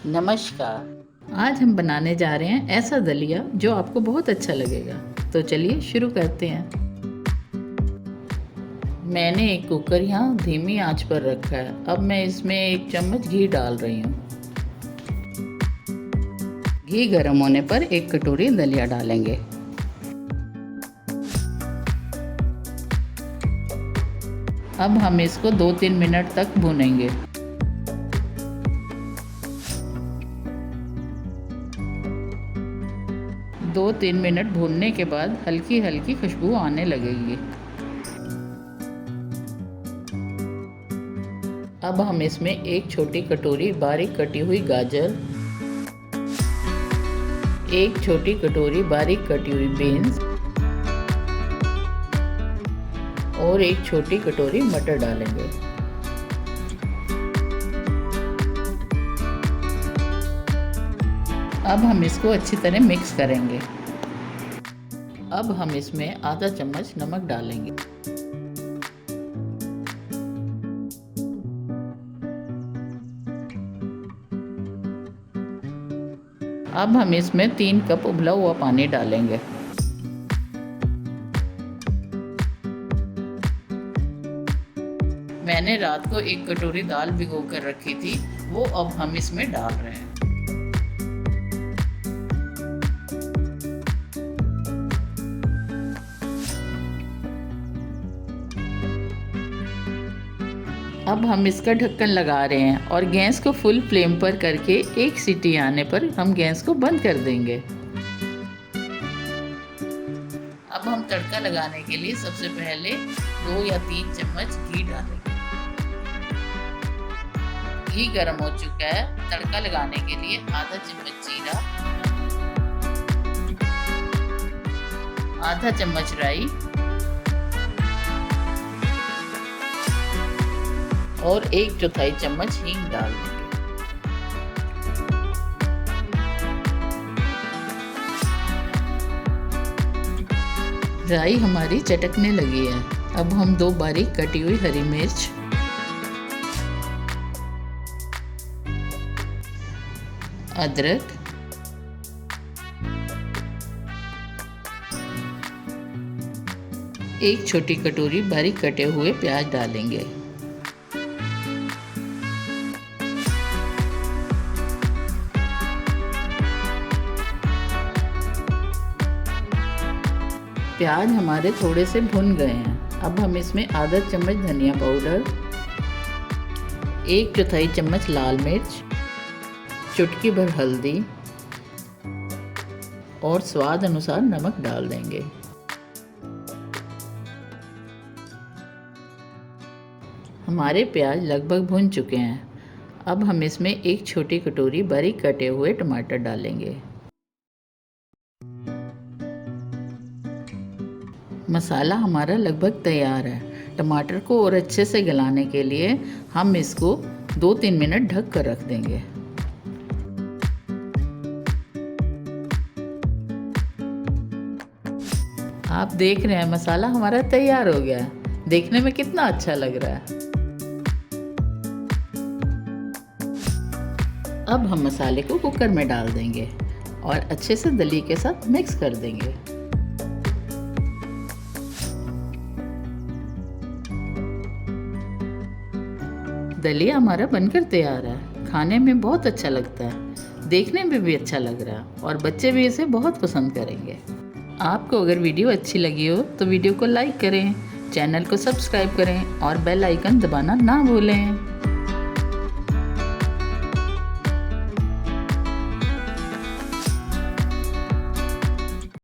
नमस्कार। आज हम बनाने जा रहे हैं ऐसा दलिया जो आपको बहुत अच्छा लगेगा। तो चलिए शुरू करते हैं। मैंने एक कुकर यहाँ धीमी आंच पर रखा है। अब मैं इसमें 1 चम्मच घी डाल रही हूँ। घी गर्म होने पर 1 कटोरी दलिया डालेंगे। अब हम इसको 2-3 मिनट तक भूनेंगे। दो 3 मिनट भूनने के बाद हल्की हल्की खुशबू आने लगेगी। अब हम इसमें 1 छोटी कटोरी बारीक कटी हुई गाजर, 1 छोटी कटोरी बारीक कटी हुई बीन्स और 1 छोटी कटोरी मटर डालेंगे। अब हम इसको अच्छी तरह मिक्स करेंगे। अब हम इसमें आधा चम्मच नमक डालेंगे। अब हम इसमें 3 कप उबला हुआ पानी डालेंगे। मैंने रात को 1 कटोरी दाल भिगो कर रखी थी, वो अब हम इसमें डाल रहे हैं। अब हम इसका ढक्कन लगा रहे हैं और गैस को फुल फ्लेम पर करके 1 सीटी आने पर हम गैस को बंद कर देंगे। अब हम तड़का लगाने के लिए सबसे पहले 2 या 3 चम्मच घी डालेंगे। घी गर्म हो चुका है। तड़का लगाने के लिए आधा चम्मच जीरा, आधा चम्मच राई और 1/4 चम्मच हींग डाल देंगे। राई हमारी चटकने लगी है। अब हम 2 बारीक कटी हुई हरी मिर्च, अदरक, एक छोटी कटोरी बारीक कटे हुए प्याज डालेंगे। प्याज हमारे थोड़े से भुन गए हैं। अब हम इसमें आधा चम्मच धनिया पाउडर, 1/4 चम्मच लाल मिर्च, चुटकी भर हल्दी और स्वाद अनुसार नमक डाल देंगे। हमारे प्याज लगभग भुन चुके हैं। अब हम इसमें 1 छोटी कटोरी बारीक कटे हुए टमाटर डालेंगे। मसाला हमारा लगभग तैयार है। टमाटर को और अच्छे से गलाने के लिए हम इसको 2-3 मिनट ढक कर रख देंगे। आप देख रहे हैं मसाला हमारा तैयार हो गया है। देखने में कितना अच्छा लग रहा है। अब हम मसाले को कुकर में डाल देंगे और अच्छे से दलिये के साथ मिक्स कर देंगे। दलिया हमारा बनकर तैयार है। खाने में बहुत अच्छा लगता है, देखने में भी अच्छा लग रहा है और बच्चे भी इसे बहुत पसंद करेंगे। आपको अगर वीडियो अच्छी लगी हो तो वीडियो को लाइक करें, चैनल को सब्सक्राइब करें और बेल आइकन दबाना ना भूलें।